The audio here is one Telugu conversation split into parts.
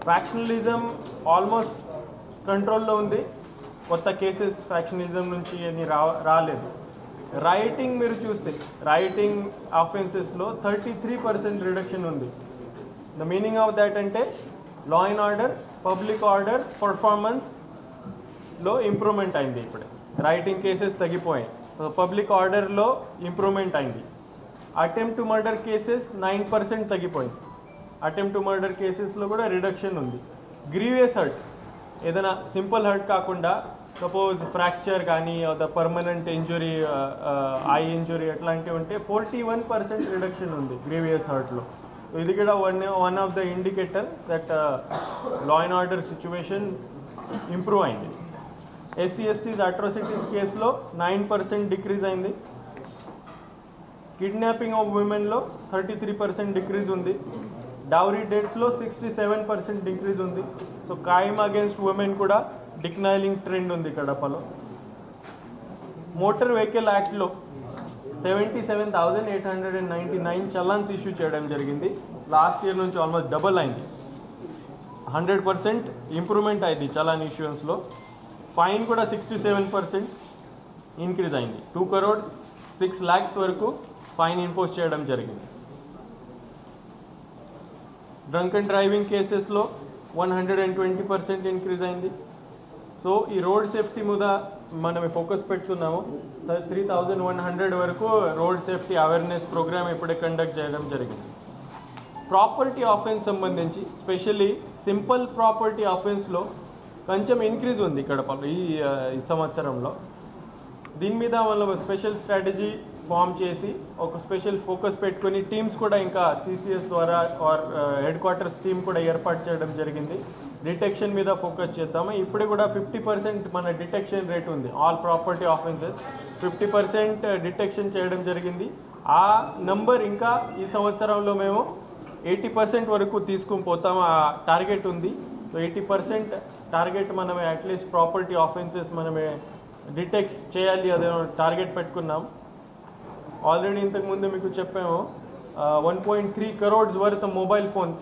ఫ్యాక్షనలిజం ఆల్మోస్ట్ కంట్రోల్లో ఉంది. కొత్త కేసెస్ ఫ్యాక్షనలిజం నుంచి అని రాలేదు. రైటింగ్ మీరు చూస్తే రైటింగ్ ఆఫెన్సెస్లో 33% రిడక్షన్ ఉంది. ద మీనింగ్ ఆఫ్ దాట్ అంటే law and order, public order, పర్ఫార్మెన్స్లో ఇంప్రూవ్మెంట్ అయింది. ఇప్పుడే రైటింగ్ కేసెస్ తగ్గిపోయాయి, పబ్లిక్ ఆర్డర్లో ఇంప్రూవ్మెంట్ అయింది. అటెంప్ట్ టు మర్డర్ కేసెస్ 9% తగ్గిపోయింది. అటెంప్ట్ టు మర్డర్ కేసెస్లో కూడా రిడక్షన్ ఉంది. గ్రీవియస్ హర్ట్, ఏదైనా సింపుల్ హర్ట్ కాకుండా సపోజ్ ఫ్రాక్చర్ కానీ the permanent injury, I injury అట్లాంటివి ఉంటే 41% రిడక్షన్ ఉంది గ్రీవియస్ హర్ట్లో. ఇది కూడా one of the indicator that law and order situation improve అయింది. SC/STs అట్రాసిటీస్ కేసులో 9% డిక్రీజ్ అయింది. కిడ్నాపింగ్ ఆఫ్ ఉమెన్లో 33% డిక్రీజ్ ఉంది. డౌరీ డేట్స్లో 67% డిక్రీజ్ ఉంది. సో క్రైమ్ అగేన్స్ట్ ఉమెన్ కూడా డిక్లైనింగ్ ట్రెండ్ ఉంది కడపలో. మోటార్ వెహికల్ యాక్ట్లో 77,899 చలాన్స్ ఇష్యూ చేయడం జరిగింది. లాస్ట్ ఇయర్ నుంచి ఆల్మోస్ట్ డబల్ అయింది. 100% ఇంప్రూవ్మెంట్ అయింది చలాన్ ఇష్యూన్స్లో. ఫైన్ కూడా 67% ఇంక్రీజ్ అయింది. 2,06 lakhs వరకు ఫైన్ ఇంపోజ్ చేయడం జరిగింది. డ్రంక్ అండ్ డ్రైవింగ్ కేసెస్లో 120% ఇంక్రీజ్ అయింది. సో ఈ రోడ్ సేఫ్టీ మీద మనం ఫోకస్ పెడుతున్నాము. 3,100 వరకు రోడ్ సేఫ్టీ అవేర్నెస్ ప్రోగ్రామ్ ఇప్పుడే కండక్ట్ చేయడం జరిగింది. ప్రాపర్టీ ఆఫెన్స్ సంబంధించి స్పెషల్లీ సింపుల్ ప్రాపర్టీ ఆఫెన్స్లో కొంచెం ఇంక్రీజ్ ఉంది ఇక్కడ ఈ సంవత్సరంలో. దీని మీద మనం స్పెషల్ స్ట్రాటజీ ఫామ్ చేసి ఒక స్పెషల్ ఫోకస్ పెట్టుకొని టీమ్స్ కూడా ఇంకా CCS ద్వారా ఆర్ హెడ్ క్వార్టర్స్ టీమ్ కూడా ఏర్పాటు చేయడం జరిగింది. డిటెక్షన్ మీద ఫోకస్ చేద్దాము. ఇప్పుడు కూడా 50% మన డిటెక్షన్ రేట్ ఉంది. ఆల్ ప్రాపర్టీ ఆఫెన్సెస్ 50% డిటెక్షన్ చేయడం జరిగింది. ఆ నంబర్ ఇంకా ఈ సంవత్సరంలో మేము 80% వరకు తీసుకుని పోతాము. ఆ టార్గెట్ ఉంది. సో 80% టార్గెట్ మనమే అట్లీస్ట్ ప్రాపర్టీ ఆఫెన్సెస్ మనమే డిటెక్ట్ చేయాలి, అదే టార్గెట్ పెట్టుకున్నాం. ఆల్రెడీ ఇంతకుముందు మీకు చెప్పాము 1.3 crores వర్త్ మొబైల్ ఫోన్స్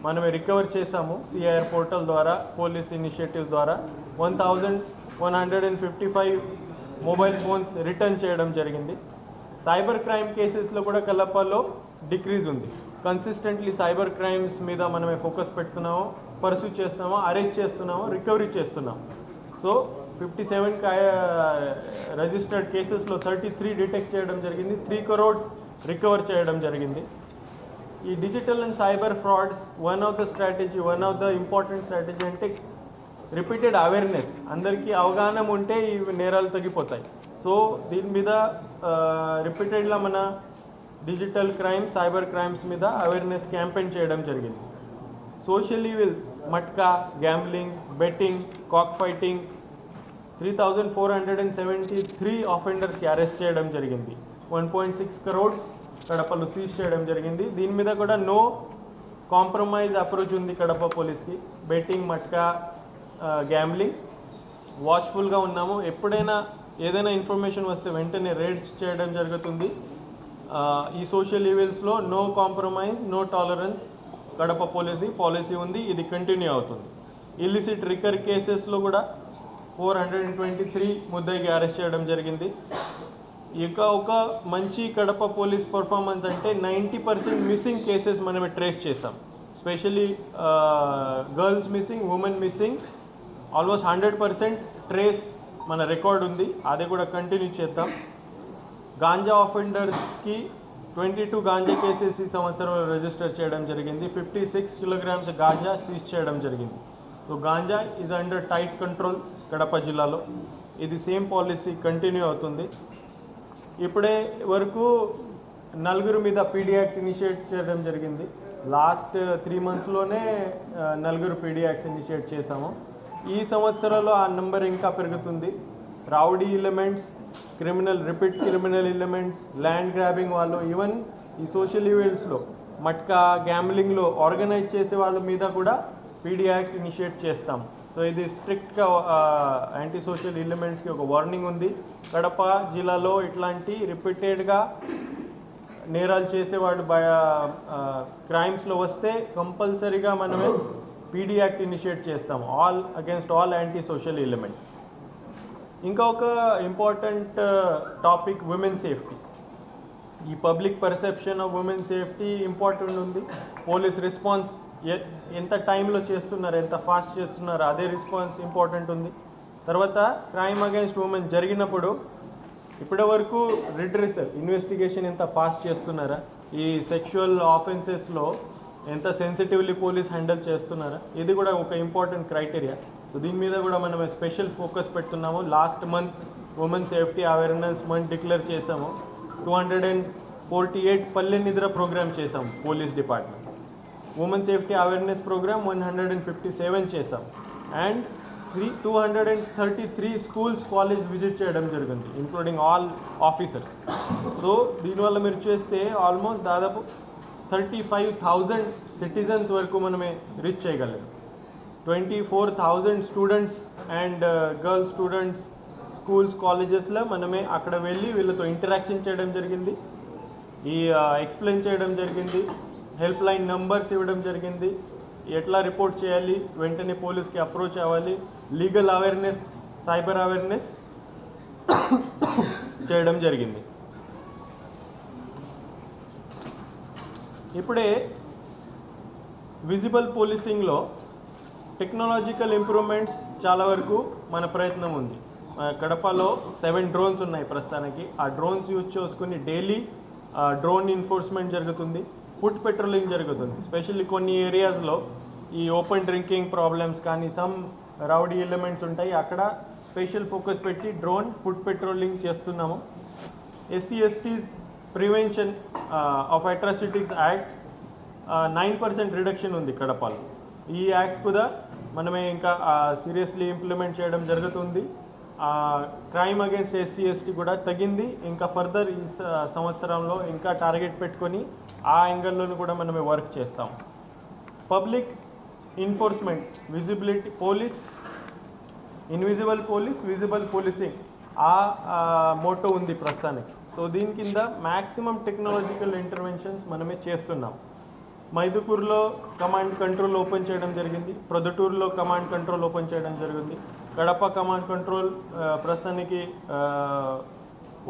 మనమే రికవర్ చేసాము CIR పోర్టల్ ద్వారా, పోలీస్ ఇనిషియేటివ్స్ ద్వారా. 1,155 మొబైల్ ఫోన్స్ రిటర్న్ చేయడం జరిగింది. సైబర్ క్రైమ్ కేసెస్లో కూడా కలపలో డిక్రీజ్ ఉంది. కన్సిస్టెంట్లీ సైబర్ క్రైమ్స్ మీద మనమే ఫోకస్ పెడుతున్నాము, పర్సూ చేస్తున్నాము, అరెస్ట్ చేస్తున్నాము, రికవరీ చేస్తున్నాము. సో 57 రిజిస్టర్డ్ కేసెస్లో 33 డిటెక్ట్ చేయడం జరిగింది. 3 crores రికవర్ చేయడం జరిగింది. ఈ digital and cyber frauds one of the important strategy అంటే రిపీటెడ్ అవేర్నెస్. అందరికీ అవగాహన ఉంటే ఈ నేరాలు తగ్గిపోతాయి. సో దీని మీద రిపీటెడ్గా మన డిజిటల్ క్రైమ్స్, సైబర్ క్రైమ్స్ మీద అవేర్నెస్ క్యాంపెయిన్ చేయడం జరిగింది. Social evils, matka, gambling, betting, cock fighting 3,473 ఆఫెండర్స్కి అరెస్ట్ చేయడం జరిగింది. 1.6 crores కడపలో సీజ్ చేయడం జరిగింది. దీని మీద కూడా నో కాంప్రమైజ్ అప్రోచ్ ఉంది కడప పోలీస్కి. బెట్టింగ్, మట్కా, గ్యాంబ్లింగ్ వాచ్ఫుల్గా ఉన్నాము. ఎప్పుడైనా ఏదైనా ఇన్ఫర్మేషన్ వస్తే వెంటనే రేడ్స్ చేయడం జరుగుతుంది. ఈ సోషల్ ఈవెల్స్లో no compromise, no tolerance Kadapa policy ఉంది. ఇది కంటిన్యూ అవుతుంది. ఇల్లిసిట్ రికర్ కేసెస్లో కూడా 423 ముద్దాయికి అరెస్ట్ చేయడం జరిగింది. ఇక ఒక మంచి కడప పోలీస్ పర్ఫార్మెన్స్ అంటే 90% మిస్సింగ్ కేసెస్ మనమే ట్రేస్ చేసాం. Specially girls missing, women missing almost 100% trace మన రికార్డ్ ఉంది. అది కూడా కంటిన్యూ చేద్దాం. గాంజా ఆఫెండర్స్కి 22 గాంజా కేసెస్ ఈ సంవత్సరంలో రిజిస్టర్ చేయడం జరిగింది. 56 kilograms గాంజా సీజ్ చేయడం జరిగింది. So ganja is under tight control Kadapa జిల్లాలో. ఇది సేమ్ పాలసీ కంటిన్యూ అవుతుంది. ఇప్పుడే వరకు 4 మీద PD యాక్ట్ ఇనిషియేట్ చేయడం జరిగింది. లాస్ట్ 3 monthsలోనే 4 PD యాక్ట్స్ ఇనిషియేట్ చేశాము. ఈ సంవత్సరంలో ఆ నెంబర్ ఇంకా పెరుగుతుంది. Rowdy elements, repeat criminal elements, land grabbing వాళ్ళు, ఈవెన్ ఈ సోషల్ ఈవెంట్స్లో మట్కా, గ్యాంబ్లింగ్లో ఆర్గనైజ్ చేసే వాళ్ళ మీద కూడా PD యాక్ట్ ఇనిషియేట్ చేస్తాం. సో ఇది స్ట్రిక్ట్గా యాంటీ సోషల్ ఎలిమెంట్స్కి ఒక వార్నింగ్ ఉంది. కడప జిల్లాలో ఇట్లాంటి రిపీటెడ్గా నేరాలు చేసేవాడు క్రైమ్స్లో వస్తే కంపల్సరీగా మనమే పీడీ యాక్ట్ ఇనిషియేట్ చేస్తాము, all against all anti social elements. ఇంకా ఒక ఇంపార్టెంట్ టాపిక్ ఉమెన్ సేఫ్టీ. ఈ public perception of women safety important ఉంది. పోలీస్ రెస్పాన్స్ ఎంత టైంలో చేస్తున్నారు, ఎంత ఫాస్ట్ చేస్తున్నారు, అదే రెస్పాన్స్ ఇంపార్టెంట్ ఉంది. తర్వాత క్రైమ్ అగైన్స్ట్ ఉమెన్ జరిగినప్పుడు ఇప్పటి వరకు రిడ్రెసల్ ఇన్వెస్టిగేషన్ ఎంత ఫాస్ట్ చేస్తున్నారా, ఈ సెక్షువల్ ఆఫెన్సెస్లో ఎంత సెన్సిటివ్లీ పోలీస్ హ్యాండిల్ చేస్తున్నారా, ఇది కూడా ఒక ఇంపార్టెంట్ క్రైటీరియా. సో దీని మీద కూడా మనం స్పెషల్ ఫోకస్ పెడుతున్నాము. Last month women safety awareness month declare చేసాము. 248 పల్లె నిద్ర ప్రోగ్రామ్ చేసాము police department. Women safety awareness program 157 చేసాం. అండ్ 233 స్కూల్స్ కాలేజ్ విజిట్ చేయడం జరిగింది, ఇంక్లూడింగ్ ఆల్ ఆఫీసర్స్. సో దీనివల్ల మీరు చేస్తే ఆల్మోస్ట్ దాదాపు 35,000 సిటిజన్స్ వరకు మనమే రీచ్ చేయగలం. 24,000 students and girls students schools కాలేజెస్లో మనమే అక్కడ వెళ్ళి వీళ్ళతో ఇంటరాక్షన్ చేయడం జరిగింది, ఈ ఎక్స్ప్లెయిన్ చేయడం జరిగింది, హెల్ప్ లైన్ నంబర్స్ ఇవ్వడం జరిగింది, ఎట్లా రిపోర్ట్ చేయాలి, వెంటనే పోలీస్కి అప్రోచ్ అవ్వాలి, లీగల్ అవేర్నెస్, సైబర్ అవేర్నెస్ చేయడం జరిగింది. ఇప్పుడే విజిబుల్ పోలీసింగ్లో టెక్నాలజికల్ ఇంప్రూవ్మెంట్స్ చాలా వరకు మన ప్రయత్నం ఉంది. కడపలో 7 డ్రోన్స్ ఉన్నాయి ప్రస్తుతానికి. ఆ డ్రోన్స్ యూజ్ చేసుకుని డైలీ డ్రోన్ ఎన్ఫోర్స్మెంట్ జరుగుతుంది, ఫుడ్ పెట్రోలింగ్ జరుగుతుంది. స్పెషల్లీ కొన్ని ఏరియాస్లో ఈ ఓపెన్ డ్రింకింగ్ ప్రాబ్లమ్స్ కానీ సమ్ రౌడీ ఎలిమెంట్స్ ఉంటాయి, అక్కడ స్పెషల్ ఫోకస్ పెట్టి డ్రోన్ ఫుడ్ పెట్రోలింగ్ చేస్తున్నాము. SC/STs prevention of atrocities acts 9% reduction ఉంది కడపలో. ఈ యాక్ట్ కూడా మనమే ఇంకా సీరియస్లీ ఇంప్లిమెంట్ చేయడం జరుగుతుంది. క్రైమ్ అగేన్స్ట్ SC/ST కూడా తగ్గింది. ఇంకా ఫర్దర్ ఈ సంవత్సరంలో ఇంకా టార్గెట్ పెట్టుకొని ఆ యాంగిల్లోనూ కూడా మనమే వర్క్ చేస్తాం. Public enforcement, visibility police, invisible police, visible policing, ఆ మోటో ఉంది ప్రస్తుతానికి. సో దీని కింద మ్యాక్సిమం టెక్నాలజికల్ ఇంటర్వెన్షన్స్ మనమే చేస్తున్నాం. మైదుకూరులో కమాండ్ కంట్రోల్ ఓపెన్ చేయడం జరిగింది, ప్రొద్దుటూరులో కమాండ్ కంట్రోల్ ఓపెన్ చేయడం జరిగింది, కడప కమాండ్ కంట్రోల్ ప్రస్తుతానికి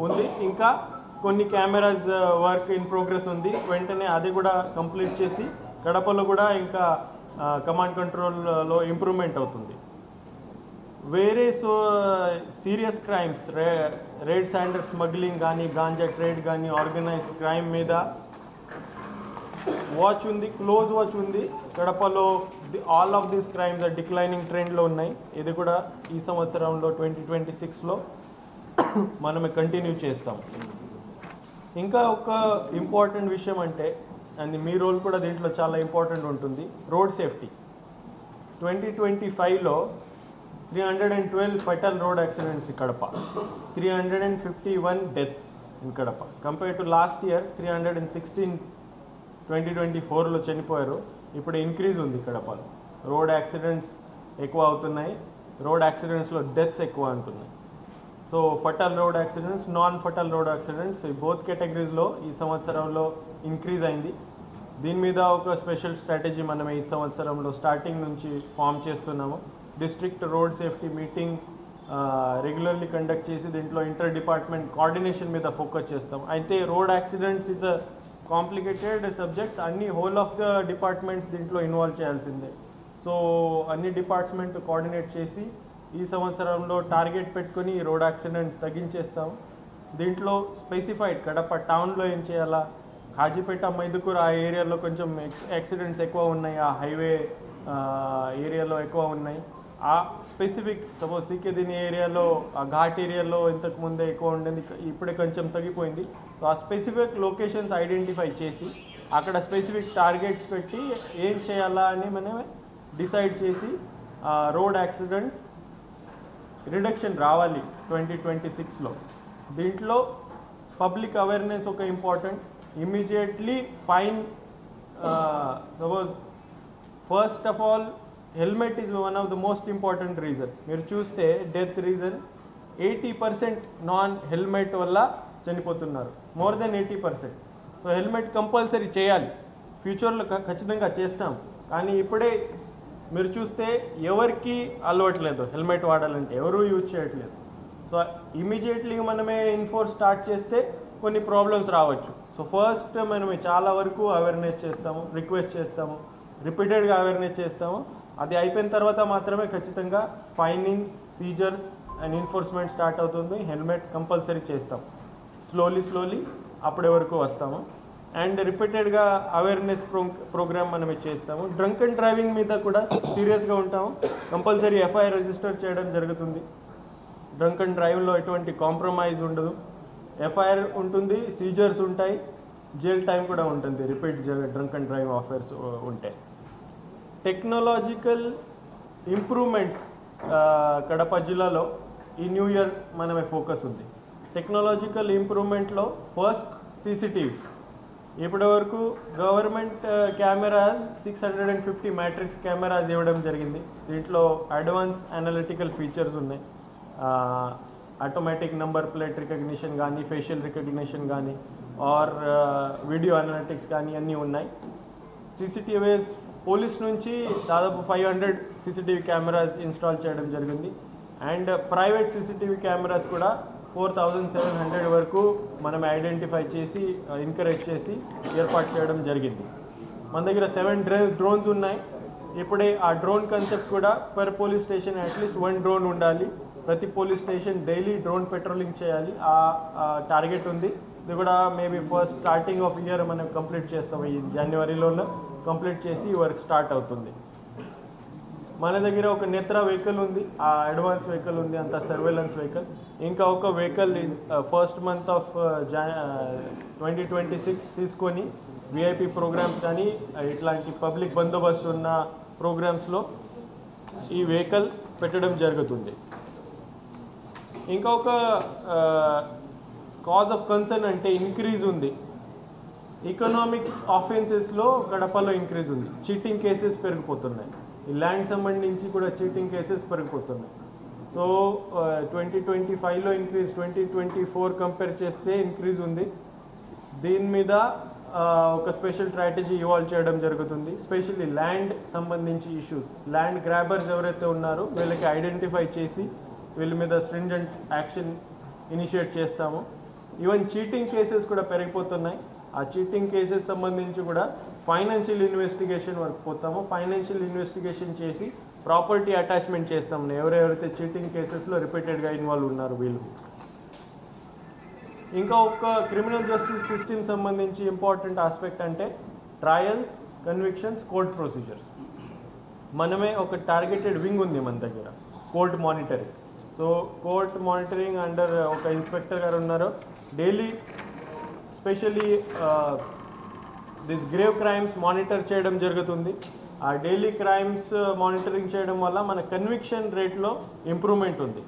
ఉంది. ఇంకా కొన్ని కెమెరాస్ వర్క్ ఇన్ ప్రోగ్రెస్ ఉంది, వెంటనే అది కూడా కంప్లీట్ చేసి కడపలో కూడా ఇంకా కమాండ్ కంట్రోల్లో ఇంప్రూవ్మెంట్ అవుతుంది. వేరే serious crimes, red sanders smuggling కానీ, గాంజా ట్రేడ్ కానీ, ఆర్గనైజ్డ్ క్రైమ్ మీద వాచ్ ఉంది, క్లోజ్ వాచ్ ఉంది. కడపలో all of these crimes declining ట్రెండ్లో ఉన్నాయి. ఇది కూడా ఈ సంవత్సరంలో 2026లో మనమే కంటిన్యూ చేస్తాం. ఇంకా ఒక ఇంపార్టెంట్ విషయం అంటే, అండ్ మీ రోల్ కూడా దీంట్లో చాలా ఇంపార్టెంట్ ఉంటుంది, రోడ్ సేఫ్టీ. 2025లో 312 fatal road accidents in Kadapa, 351 deaths in Kadapa. Compare to last year 316 2024లో చనిపోయారు. ఇప్పుడు ఇంక్రీజ్ ఉంది కడపలో. రోడ్ యాక్సిడెంట్స్ ఎక్కువ అవుతున్నాయి, రోడ్ యాక్సిడెంట్స్లో డెత్స్ ఎక్కువ ఉంటున్నాయి. So fatal road accidents, non fatal road accidents ఈ బోత్ కేటగిరీస్లో ఈ సంవత్సరంలో ఇంక్రీజ్ అయింది. దీని మీద ఒక స్పెషల్ స్ట్రాటజీ మనం ఈ సంవత్సరంలో స్టార్టింగ్ నుంచి ఫామ్ చేస్తున్నాము. District road safety meeting regularly conduct చేసి దీంట్లో ఇంటర్ డిపార్ట్మెంట్ కోఆర్డినేషన్ మీద ఫోకస్ చేస్తాం. అయితే road accidents it's a complicated subjects, అన్ని హోల్ ఆఫ్ ద డిపార్ట్మెంట్స్ దీంట్లో ఇన్వాల్వ్ చేయాల్సిందే. సో అన్ని డిపార్ట్మెంట్ కోఆర్డినేట్ చేసి ఈ సంవత్సరంలో టార్గెట్ పెట్టుకొని రోడ్ యాక్సిడెంట్ తగ్గించేస్తాం. దీంట్లో స్పెసిఫైడ్ కడప టౌన్లో ఏం చేయాలా, కాజీపేట, మైదుకూరు ఆ ఏరియాలో కొంచెం యాక్సిడెంట్స్ ఎక్కువ ఉన్నాయి, ఆ హైవే ఏరియాలో ఎక్కువ ఉన్నాయి. ఆ స్పెసిఫిక్ సపోజ్ సికిదిని ఏరియాలో, ఆ ఘాట్ ఏరియాలో ఇంతకు ముందే ఎక్కువ ఉండేది, ఇప్పుడే కొంచెం తగ్గిపోయింది. సో ఆ స్పెసిఫిక్ లొకేషన్స్ ఐడెంటిఫై చేసి అక్కడ స్పెసిఫిక్ టార్గెట్స్ పెట్టి ఏం చేయాలా అని మనమే డిసైడ్ చేసి రోడ్ యాక్సిడెంట్స్ రిడక్షన్ రావాలి 2026లో. దీంట్లో పబ్లిక్ అవేర్నెస్ ఒక important. Immediately fine, suppose first of all helmet is one of the most important reason. మీరు చూస్తే డెత్ రీజన్ 80% నాన్ హెల్మెట్ వల్ల చనిపోతున్నారు, more than 80%. So helmet compulsory చేయాలి, ఫ్యూచర్లో ఖచ్చితంగా చేస్తాం. కానీ ఇప్పుడే మీరు చూస్తే ఎవరికి అలవట్లేదు హెల్మెట్ వాడాలంటే, ఎవరు యూజ్ చేయట్లేదు. సో ఇమీడియట్లీ మనమే ఎన్ఫోర్స్ స్టార్ట్ చేస్తే కొన్ని ప్రాబ్లమ్స్ రావచ్చు. సో ఫస్ట్ మనం చాలా వరకు అవేర్నెస్ చేస్తాము, రిక్వెస్ట్ చేస్తాము, రిపీటెడ్గా అవేర్నెస్ చేస్తాము. అది అయిపోయిన తర్వాత మాత్రమే ఖచ్చితంగా ఫైనింగ్స్, సీజర్స్ అండ్ ఎన్ఫోర్స్మెంట్ స్టార్ట్ అవుతుంది. హెల్మెట్ కంపల్సరీ చేస్తాం. స్లోలీ అప్పటి వరకు వస్తాము. అండ్ రిపీటెడ్గా అవేర్నెస్ ప్రోగ్రామ్ మనం చేస్తాము. డ్రంక్ అండ్ డ్రైవింగ్ మీద కూడా సీరియస్గా ఉంటాము. కంపల్సరీ ఎఫ్ఐఆర్ రిజిస్టర్ చేయడం జరుగుతుంది. డ్రంక్ అండ్ డ్రైవింగ్లో ఎటువంటి కాంప్రమైజ్ ఉండదు. ఎఫ్ఐఆర్ ఉంటుంది, సీజర్స్ ఉంటాయి, జైల్ టైం కూడా ఉంటుంది repeat drunk and driving offers ఉంటే. టెక్నాలజికల్ ఇంప్రూవ్మెంట్స్ కడప జిల్లాలో ఈ న్యూ ఇయర్ మనమే ఫోకస్ ఉంది. టెక్నాలజికల్ ఇంప్రూవ్మెంట్లో ఫస్ట్ సీసీటీవీ. ఇప్పటి వరకు గవర్నమెంట్ కెమెరాస్ 650 మ్యాట్రిక్స్ కెమెరాస్ ఇవ్వడం జరిగింది. దీంట్లో అడ్వాన్స్ అనలిటికల్ ఫీచర్స్ ఉన్నాయి. ఆటోమేటిక్ నంబర్ ప్లేట్ రికగ్నిషన్ కానీ, ఫేషియల్ రికగ్నిషన్ కానీ, ఆర్ వీడియో అనలిటిక్స్ కానీ అన్నీ ఉన్నాయి. సీసీటీవీస్ పోలీస్ నుంచి దాదాపు 500 సీసీటీవీ కెమెరాస్ ఇన్స్టాల్ చేయడం జరిగింది. అండ్ ప్రైవేట్ సీసీటీవీ కెమెరాస్ కూడా 4700 వరకు మనం ఐడెంటిఫై చేసి ఎంకరేజ్ చేసి ఏర్పాటు చేయడం జరిగింది. మన దగ్గర 7 డ్రోన్స్ ఉన్నాయి. ఇప్పుడే ఆ డ్రోన్ కాన్సెప్ట్ కూడా per police station at least 1 drone ఉండాలి. ప్రతి police station daily drone patrolling చేయాలి. ఆ టార్గెట్ ఉంది. ఇది కూడా maybe first starting of year మనం కంప్లీట్ చేస్తాం. ఈ జనవరిలోనే కంప్లీట్ చేసి వర్క్ స్టార్ట్ అవుతుంది. మన దగ్గర ఒక నేత్ర వెహికల్ ఉంది, ఆ అడ్వాన్స్ వెహికల్ ఉంది, అంత సర్వేలెన్స్ వెహికల్. ఇంకా ఒక వెహికల్ ఫస్ట్ మంత్ ఆఫ్ 2026 తీసుకొని విఐపి ప్రోగ్రామ్స్ కానీ ఇట్లాంటి పబ్లిక్ బందోబస్తు ఉన్న ప్రోగ్రామ్స్లో ఈ వెహికల్ పెట్టడం జరుగుతుంది. ఇంకా ఒక కాజ్ ఆఫ్ కన్సర్న్ అంటే ఇంక్రీజ్ ఉంది. ఎకనామిక్ ఆఫెన్సెస్లో కడపలో ఇంక్రీజ్ ఉంది. చీటింగ్ కేసెస్ పెరిగిపోతున్నాయి. ఈ ల్యాండ్ సంబంధించి కూడా చీటింగ్ కేసెస్ పెరిగిపోతున్నాయి. సో 2025లో ఇంక్రీజ్, 2024 కంపేర్ చేస్తే ఇంక్రీజ్ ఉంది. దీని మీద ఒక స్పెషల్ స్ట్రాటజీ ఇవాల్వ్ చేయడం జరుగుతుంది. స్పెషల్లీ ల్యాండ్ సంబంధించి ఇష్యూస్, ల్యాండ్ గ్రాబర్స్ ఎవరైతే ఉన్నారో వీళ్ళకి ఐడెంటిఫై చేసి వీళ్ళ మీద స్ట్రింజెంట్ యాక్షన్ ఇనిషియేట్ చేస్తాము. ఈవెన్ చీటింగ్ కేసెస్ కూడా పెరిగిపోతున్నాయి. ఆ చీటింగ్ కేసెస్ సంబంధించి కూడా ఫైనాన్షియల్ ఇన్వెస్టిగేషన్ వరకు పోతాము. ఫైనాన్షియల్ ఇన్వెస్టిగేషన్ చేసి ప్రాపర్టీ అటాచ్మెంట్ చేస్తాము. ఎవరెవరైతే చీటింగ్ కేసెస్లో రిపీటెడ్గా ఇన్వాల్వ్ ఉన్నారు వీళ్ళు. ఇంకా ఒక క్రిమినల్ జస్టిస్ సిస్టమ్ సంబంధించి ఇంపార్టెంట్ ఆస్పెక్ట్ అంటే ట్రయల్స్, కన్విక్షన్స్, కోర్ట్ ప్రొసీజర్స్. మనమే ఒక టార్గెటెడ్ వింగ్ ఉంది మన దగ్గర, court monitoring. So court monitoring under ఒక ఇన్స్పెక్టర్ గారు ఉన్నారు. Daily specially this grave crimes monitor చేయడం జరుగుతుంది. ఆ డైలీ క్రైమ్స్ మానిటరింగ్ చేయడం వల్ల మన కన్విక్షన్ రేట్లో ఇంప్రూవ్మెంట్ ఉంది.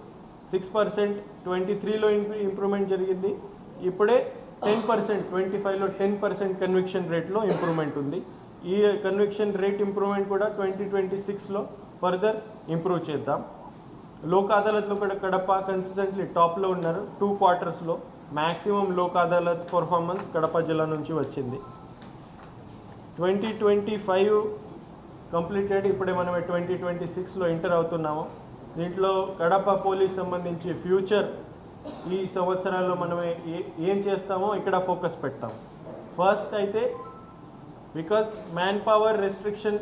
6% 23లో ఇంప్రూవ్మెంట్ జరిగింది. ఇప్పుడే 10%, 25లో 10% కన్విక్షన్ రేట్లో ఇంప్రూవ్మెంట్ ఉంది. ఈ కన్విక్షన్ రేట్ ఇంప్రూవ్మెంట్ కూడా 2026లో ఫర్దర్ ఇంప్రూవ్ చేద్దాం. లోక్ అదాలత్లో కూడా కడప కన్సిస్టెంట్లీ టాప్లో ఉన్నారు. 2 క్వార్టర్స్లో మ్యాక్సిమం లోక్ అదాలత్ పర్ఫార్మెన్స్ కడప జిల్లా నుంచి వచ్చింది. 2025 కంప్లీటెడ్. ఇప్పుడే మనం 2026లో ఎంటర్ అవుతున్నాము. దీంట్లో కడప పోలీస్ సంబంధించి ఫ్యూచర్ ఈ సంవత్సరాల్లో మనం ఏం చేస్తామో ఇక్కడ ఫోకస్ పెడతాం. ఫస్ట్ అయితే because man power restriction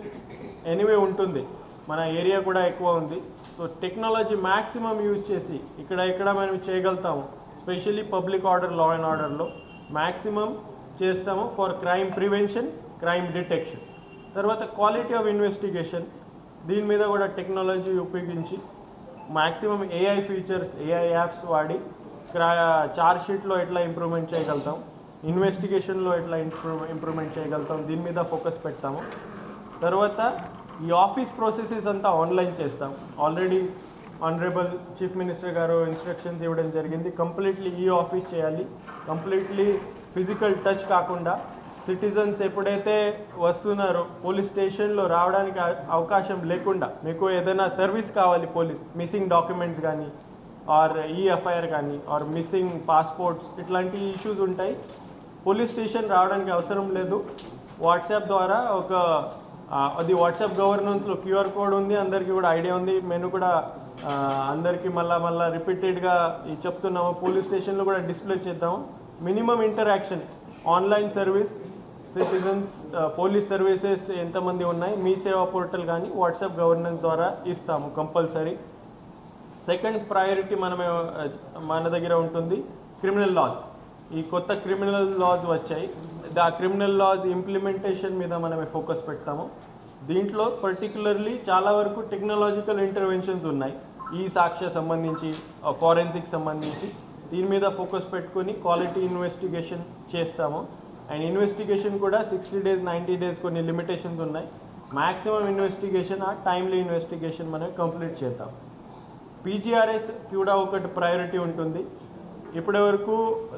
anyway ఉంటుంది, మన ఏరియా కూడా ఎక్కువ ఉంది. సో టెక్నాలజీ మ్యాక్సిమం యూజ్ చేసి ఇక్కడ మనం చేయగలుగుతాము. Specially public order, law and ఆర్డర్లో మ్యాక్సిమం చేస్తాము for crime prevention, crime detection. తర్వాత క్వాలిటీ ఆఫ్ ఇన్వెస్టిగేషన్, దీని మీద కూడా టెక్నాలజీ ఉపయోగించి maximum AI features, AI apps వాడి చార్జ్ షీట్లో ఎట్లా ఇంప్రూవ్మెంట్ చేయగలుగుతాం, ఇన్వెస్టిగేషన్లో ఎట్లా ఇంప్రూవ్మెంట్ చేయగలుగుతాం, దీని మీద ఫోకస్ పెడతాము. తర్వాత ఈ ఆఫీస్ ప్రాసెసెస్ అంతా ఆన్లైన్ చేస్తాం. ఆల్రెడీ ఆనరబుల్ చీఫ్ మినిస్టర్ గారు ఇన్స్ట్రక్షన్స్ ఇవ్వడం జరిగింది. కంప్లీట్లీ ఈ ఆఫీస్ చేయాలి, కంప్లీట్లీ ఫిజికల్ టచ్ కాకుండా. సిటిజన్స్ ఎప్పుడైతే వస్తున్నారో పోలీస్ స్టేషన్లో రావడానికి అవకాశం లేకుండా, మీకు ఏదైనా సర్వీస్ కావాలి, పోలీస్ మిస్సింగ్ డాక్యుమెంట్స్ కానీ ఆర్ ఈఎఫ్ఐఆర్ కానీ ఆర్ మిస్సింగ్ పాస్పోర్ట్స్, ఇట్లాంటి ఇష్యూస్ ఉంటాయి. పోలీస్ స్టేషన్ రావడానికి అవసరం లేదు. వాట్సాప్ ద్వారా ఒక అది వాట్సాప్ గవర్నెన్స్లో క్యూఆర్ కోడ్ ఉంది, అందరికీ కూడా ఐడియా ఉంది. నేను కూడా అందరికీ మళ్ళా రిపీటెడ్గా చెప్తున్నాము, పోలీస్ స్టేషన్లో కూడా డిస్ప్లే చేద్దాము. Minimum interaction online service citizens police services ఎంతమంది ఉన్నాయి మీ సేవా పోర్టల్ కానీ వాట్సాప్ గవర్నెన్స్ ద్వారా ఇస్తాము కంపల్సరీ. సెకండ్ ప్రయారిటీ మన దగ్గర ఉంటుంది క్రిమినల్ లాస్. ఈ కొత్త క్రిమినల్ లాస్ వచ్చాయి, ఆ క్రిమినల్ లాస్ ఇంప్లిమెంటేషన్ మీద మనమే ఫోకస్ పెడతాము. దీంట్లో పర్టికులర్లీ చాలా వరకు టెక్నాలజికల్ ఇంటర్వెన్షన్స్ ఉన్నాయి, ఈ సాక్ష్య సంబంధించి ఫారెన్సిక్ సంబంధించి. దీని మీద ఫోకస్ పెట్టుకొని క్వాలిటీ ఇన్వెస్టిగేషన్ చేస్తాము. అండ్ ఇన్వెస్టిగేషన్ కూడా 60 days 90 days కొన్ని లిమిటేషన్స్ ఉన్నాయి. మ్యాక్సిమం ఇన్వెస్టిగేషన్ టైమ్లీ ఇన్వెస్టిగేషన్ మనం కంప్లీట్ చేద్దాం. పీజీఆర్ఎస్ కూడా ఒకటి ప్రయారిటీ ఉంటుంది. ఇప్పటి వరకు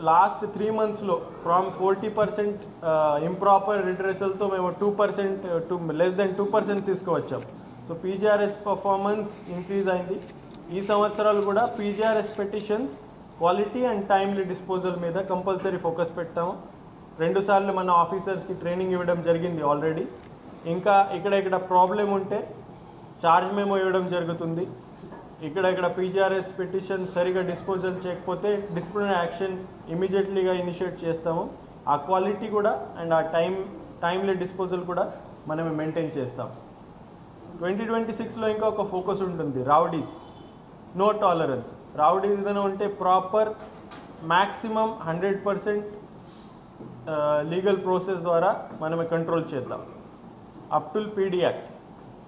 లాస్ట్ 3 monthsలో ఫ్రమ్ 40% ఇంప్రాపర్ రిట్రెసల్తో మేము 2% లెస్ దెన్ 2% తీసుకువచ్చాం. సో పీజీఆర్ఎస్ పర్ఫార్మెన్స్ ఇంక్రీజ్ అయింది. ఈ సంవత్సరాలు కూడా PGRS petitions quality and timely disposal మీద కంపల్సరీ ఫోకస్ పెడతాము. 2 సార్లు మన ఆఫీసర్స్కి ట్రైనింగ్ ఇవ్వడం జరిగింది ఆల్రెడీ. ఇంకా ఇక్కడ ప్రాబ్లం ఉంటే చార్జ్ మెమో ఇవ్వడం జరుగుతుంది. ఇక్కడ పీజీఆర్ఎస్ పిటిషన్ సరిగా డిస్పోజల్ చేయకపోతే డిసిప్లినరీ యాక్షన్ ఇమీడియట్లీగా ఇనిషియేట్ చేస్తాము. ఆ క్వాలిటీ కూడా అండ్ ఆ టైమ్లీ డిస్పోజల్ కూడా మనం మెయింటైన్ చేస్తాం. 2026లో ఇంకా ఒక ఫోకస్ ఉంటుంది, రౌడీస్, నో టాలరెన్స్. రౌడీస్ ఏదైనా ఉంటే ప్రాపర్ మ్యాక్సిమం 100% లీగల్ ప్రాసెస్ ద్వారా మనమే కంట్రోల్ చేద్దాం. Up to PD act.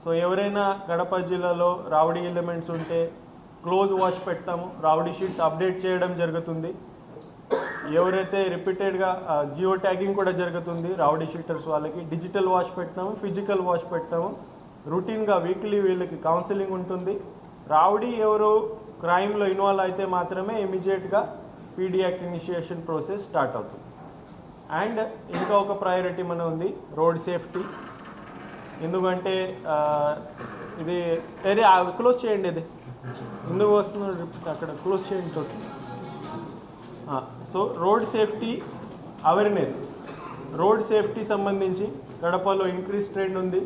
So ఎవరైనా కడప జిల్లాలో రౌడీ ఎలిమెంట్స్ ఉంటే క్లోజ్ వాచ్ పెడతాము, రౌడీ షీట్స్ అప్డేట్ చేయడం జరుగుతుంది. ఎవరైతే రిపీటెడ్గా జియో ట్యాగింగ్ కూడా జరుగుతుంది రౌడీ షీటర్స్ వాళ్ళకి. డిజిటల్ వాచ్ పెడతాము, ఫిజికల్ వాచ్ పెడతాము. రొటీన్గా వీక్లీ వీళ్ళకి కౌన్సిలింగ్ ఉంటుంది. రౌడీ ఎవరు క్రైమ్లో ఇన్వాల్వ్ అయితే మాత్రమే ఇమీడియట్గా PD act initiation process start అవుతుంది. అండ్ ఇంకా ఒక ప్రయారిటీ మన ఉంది, రోడ్ సేఫ్టీ. ఎందుకంటే ఇది క్లోజ్ చేయండి, ఇది ఎందుకు వస్తున్నారు అక్కడ క్లోజ్ చేయండి total. So road safety awareness, road safety సంబంధించి కడపలో ఇంక్రీజ్ ట్రెండ్ ఉంది.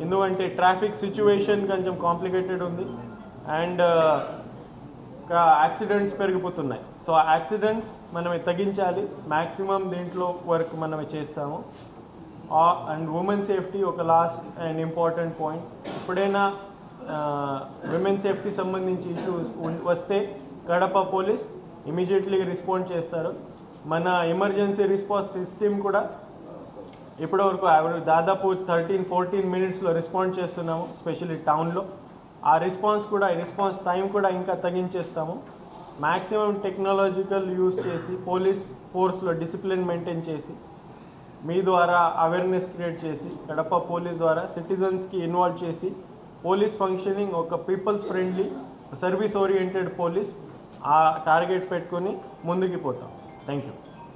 ఎందుకంటే ట్రాఫిక్ సిచ్యువేషన్ కొంచెం కాంప్లికేటెడ్ ఉంది అండ్ యాక్సిడెంట్స్ పెరిగిపోతున్నాయి. సో ఆ యాక్సిడెంట్స్ మనమే తగ్గించాలి, మ్యాక్సిమం దీంట్లో వర్క్ మనమే చేస్తాము. అండ్ ఉమెన్ సేఫ్టీ ఒక లాస్ట్ అండ్ ఇంపార్టెంట్ పాయింట్. ఎప్పుడైనా విమెన్ సేఫ్టీ సంబంధించి ఇష్యూస్ వస్తే కడప పోలీస్ ఇమీడియట్లీ రెస్పాండ్ చేస్తారు. మన ఎమర్జెన్సీ రెస్పాన్స్ సిస్టమ్ కూడా ఇప్పటివరకు దాదాపు 13-14 minutesలో రెస్పాండ్ చేస్తున్నాము, స్పెషల్లీ టౌన్లో. ఆ రెస్పాన్స్ టైం కూడా ఇంకా తగ్గించేస్తాము. మ్యాక్సిమం టెక్నాలజికల్ యూజ్ చేసి పోలీస్ ఫోర్స్లో డిసిప్లిన్ మెయింటైన్ చేసి మీ ద్వారా అవేర్నెస్ క్రియేట్ చేసి కడప పోలీస్ ద్వారా సిటిజన్స్కి ఇన్వాల్వ్ చేసి పోలీస్ ఫంక్షనింగ్ ఒక peoples friendly service oriented police ఆ టార్గెట్ పెట్టుకొని ముందుకు పోతాం. Thank you.